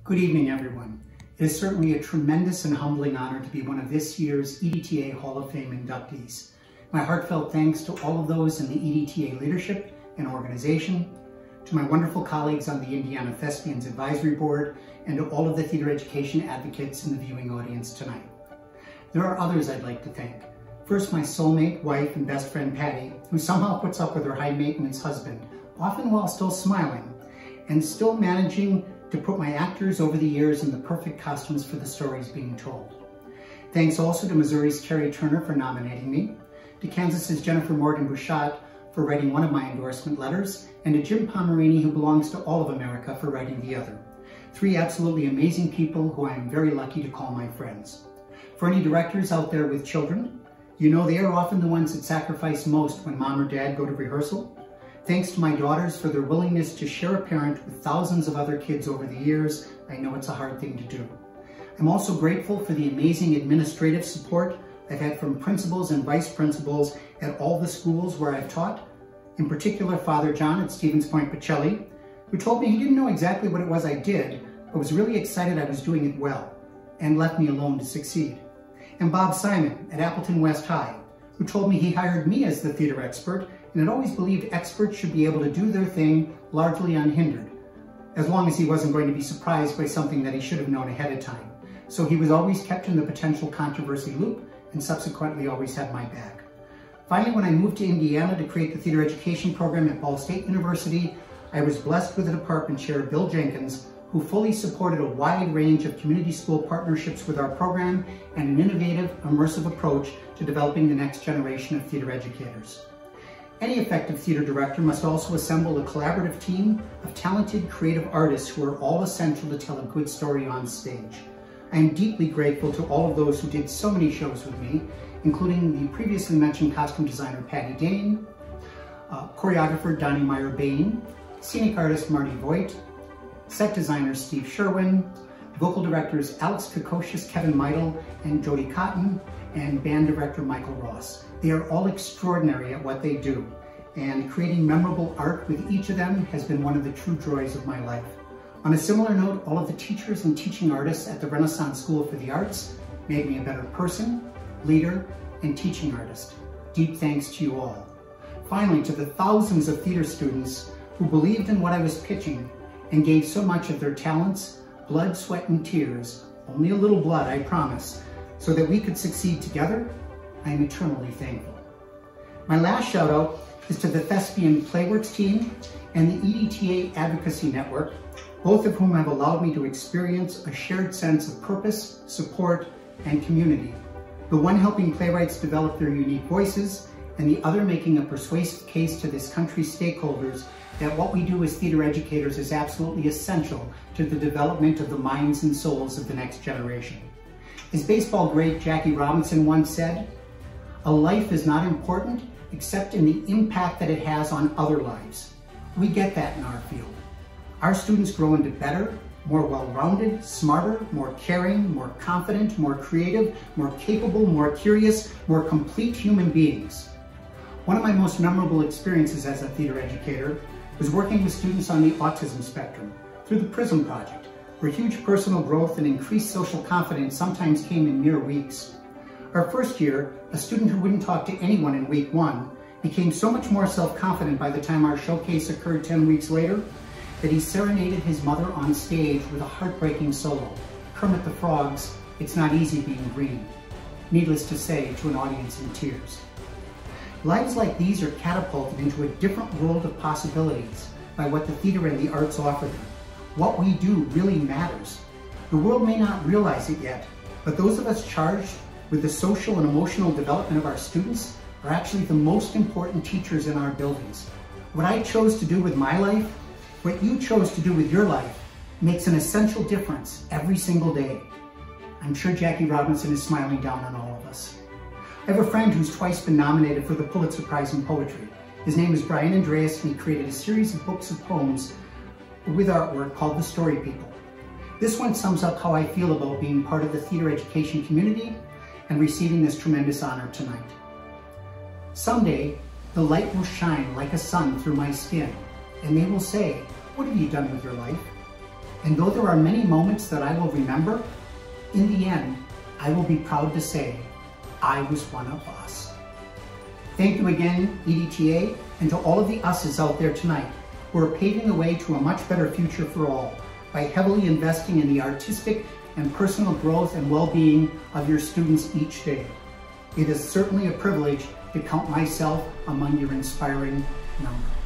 Good evening, everyone. It is certainly a tremendous and humbling honor to be one of this year's EdTA Hall of Fame inductees. My heartfelt thanks to all of those in the EdTA leadership and organization, to my wonderful colleagues on the International Thespian Advisory Board, and to all of the theater education advocates in the viewing audience tonight. There are others I'd like to thank. First, my soulmate, wife, and best friend, Patty, who somehow puts up with her high-maintenance husband, often while still smiling, and still managing to put my actors over the years in the perfect costumes for the stories being told. Thanks also to Missouri's Carrie Turner for nominating me, to Kansas's Jennifer Morgan Bouchot for writing one of my endorsement letters, and to Jim Pomerini, who belongs to all of America, for writing the other. Three absolutely amazing people who I am very lucky to call my friends. For any directors out there with children, you know they are often the ones that sacrifice most when mom or dad go to rehearsal. Thanks to my daughters for their willingness to share a parent with thousands of other kids over the years. I know it's a hard thing to do. I'm also grateful for the amazing administrative support I've had from principals and vice principals at all the schools where I've taught. In particular, Father John at Stevens Point Pacelli, who told me he didn't know exactly what it was I did, but was really excited I was doing it well, and left me alone to succeed. And Bob Simon at Appleton West High, who told me he hired me as the theater expert and had always believed experts should be able to do their thing largely unhindered, as long as he wasn't going to be surprised by something that he should have known ahead of time. So he was always kept in the potential controversy loop and subsequently always had my back. Finally, when I moved to Indiana to create the theater education program at Ball State University, I was blessed with a department chair, Bill Jenkins, who fully supported a wide range of community school partnerships with our program and an innovative, immersive approach to developing the next generation of theater educators. Any effective theater director must also assemble a collaborative team of talented, creative artists who are all essential to tell a good story on stage. I am deeply grateful to all of those who did so many shows with me, including the previously mentioned costume designer Michael Daehn, choreographer Donnie Meyer-Bain, scenic artist Marty Voigt, set designer Steve Sherwin, vocal directors Alex Kokocius, Kevin Meidel, and Jody Cotton, and band director Michael Ross. They are all extraordinary at what they do, and creating memorable art with each of them has been one of the true joys of my life. On a similar note, all of the teachers and teaching artists at the Renaissance School for the Arts made me a better person, leader, and teaching artist. Deep thanks to you all. Finally, to the thousands of theater students who believed in what I was pitching and gave so much of their talents, blood, sweat, and tears, only a little blood, I promise, so that we could succeed together, I am eternally thankful. My last shout out is to the Thespian Playworks team and the EdTA Advocacy Network, both of whom have allowed me to experience a shared sense of purpose, support, and community. The one helping playwrights develop their unique voices, and the other making a persuasive case to this country's stakeholders that what we do as theater educators is absolutely essential to the development of the minds and souls of the next generation. As baseball great Jackie Robinson once said, "A life is not important except in the impact that it has on other lives." We get that in our field. Our students grow into better, more well-rounded, smarter, more caring, more confident, more creative, more capable, more curious, more complete human beings. One of my most memorable experiences as a theater educator was working with students on the autism spectrum through the PRISM project, where huge personal growth and increased social confidence sometimes came in mere weeks. Our first year, a student who wouldn't talk to anyone in week one became so much more self-confident by the time our showcase occurred 10 weeks later that he serenaded his mother on stage with a heartbreaking solo, Kermit the Frog's "It's Not Easy Being Green," needless to say, to an audience in tears. Lives like these are catapulted into a different world of possibilities by what the theater and the arts offer them. What we do really matters. The world may not realize it yet, but those of us charged with the social and emotional development of our students are actually the most important teachers in our buildings. What I chose to do with my life, what you chose to do with your life, makes an essential difference every single day. I'm sure Jackie Robinson is smiling down on all of us. I have a friend who's twice been nominated for the Pulitzer Prize in Poetry. His name is Brian Andreas, and he created a series of books of poems with artwork called The Story People. This one sums up how I feel about being part of the theater education community and receiving this tremendous honor tonight. Someday, the light will shine like a sun through my skin, and they will say, "What have you done with your life?" And though there are many moments that I will remember, in the end, I will be proud to say, I was one of us. Thank you again, EdTA, and to all of the us's out there tonight who are paving the way to a much better future for all by heavily investing in the artistic and personal growth and well-being of your students each day. It is certainly a privilege to count myself among your inspiring number.